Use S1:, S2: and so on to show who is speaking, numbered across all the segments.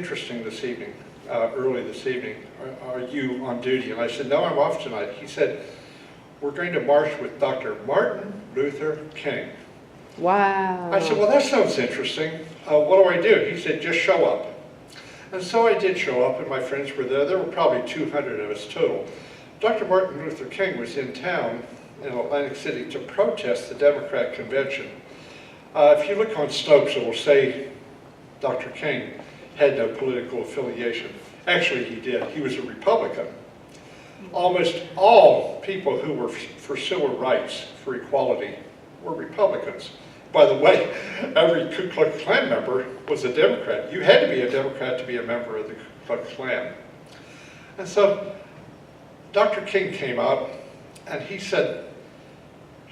S1: interesting this evening, early this evening. Are you on duty? And I said, no, I'm off tonight. He said, we're going to march with Dr. Martin Luther King.
S2: Wow.
S1: I said, well, that sounds interesting. What do I do? He said, just show up. And so I did show up, and my friends were there. There were probably 200 of us total. Dr. Martin Luther King was in town in Atlantic City to protest the Democrat convention. If you look on Snopes, it will say Dr. King had no political affiliation. Actually, he did. He was a Republican. Almost all people who were for civil rights, for equality, were Republicans. By the way, every Ku Klux Klan member was a Democrat. You had to be a Democrat to be a member of the Ku Klux Klan. And so Dr. King came out and he said,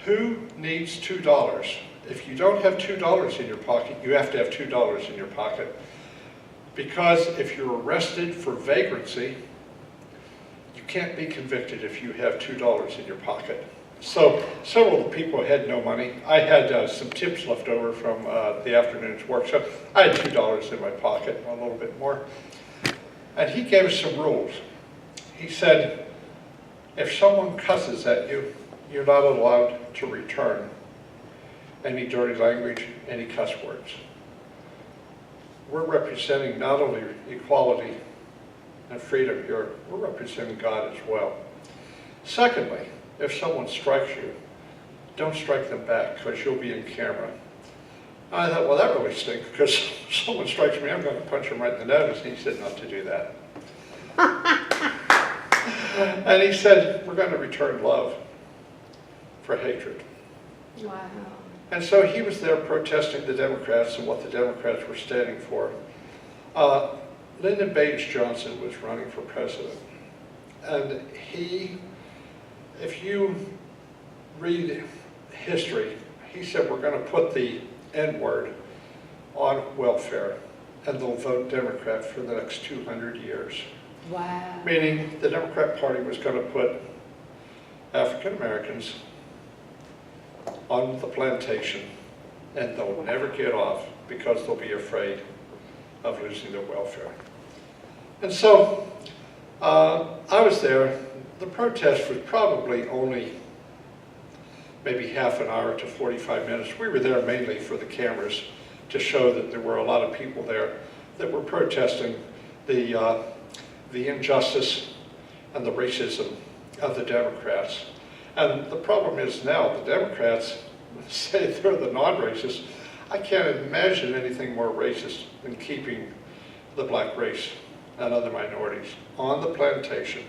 S1: who needs $2? If you don't have $2 in your pocket, you have to have $2 in your pocket. Because if you're arrested for vagrancy, you can't be convicted if you have $2 in your pocket. So several of the people had no money. I had some tips left over from the afternoon's work, so I had $2 in my pocket, a little bit more. And he gave us some rules. He said, if someone cusses at you, you're not allowed to return any dirty language, any cuss words. We're representing not only equality and freedom here, we're representing God as well. Secondly, if someone strikes you, don't strike them back because you'll be in camera. I thought, well, that really stinks because if someone strikes me, I'm going to punch him right in the nose. And he said not to do that. And he said, we're going to return love for hatred.
S2: Wow.
S1: And so he was there protesting the Democrats and what the Democrats were standing for. Lyndon Baines Johnson was running for president. And he, if you read history, he said we're going to put the N-word on welfare and they'll vote Democrat for the next 200 years.
S2: Wow.
S1: Meaning the Democrat Party was going to put African Americans on the plantation and they'll never get off because they'll be afraid of losing their welfare. And so I was there. The protest was probably only maybe half an hour to 45 minutes. We were there mainly for the cameras to show that there were a lot of people there that were protesting the injustice and the racism of the Democrats. And the problem is now the Democrats say they're the non-racist. I can't imagine anything more racist than keeping the black race and other minorities on the plantation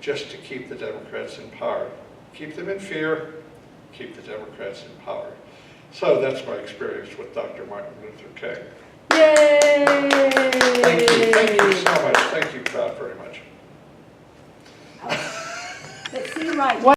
S1: just to keep the Democrats in power. Keep them in fear, keep the Democrats in power. So that's my experience with Dr. Martin Luther King.
S2: Yay!
S1: Thank you so much. Thank you, crowd, very much.
S3: Let's see right.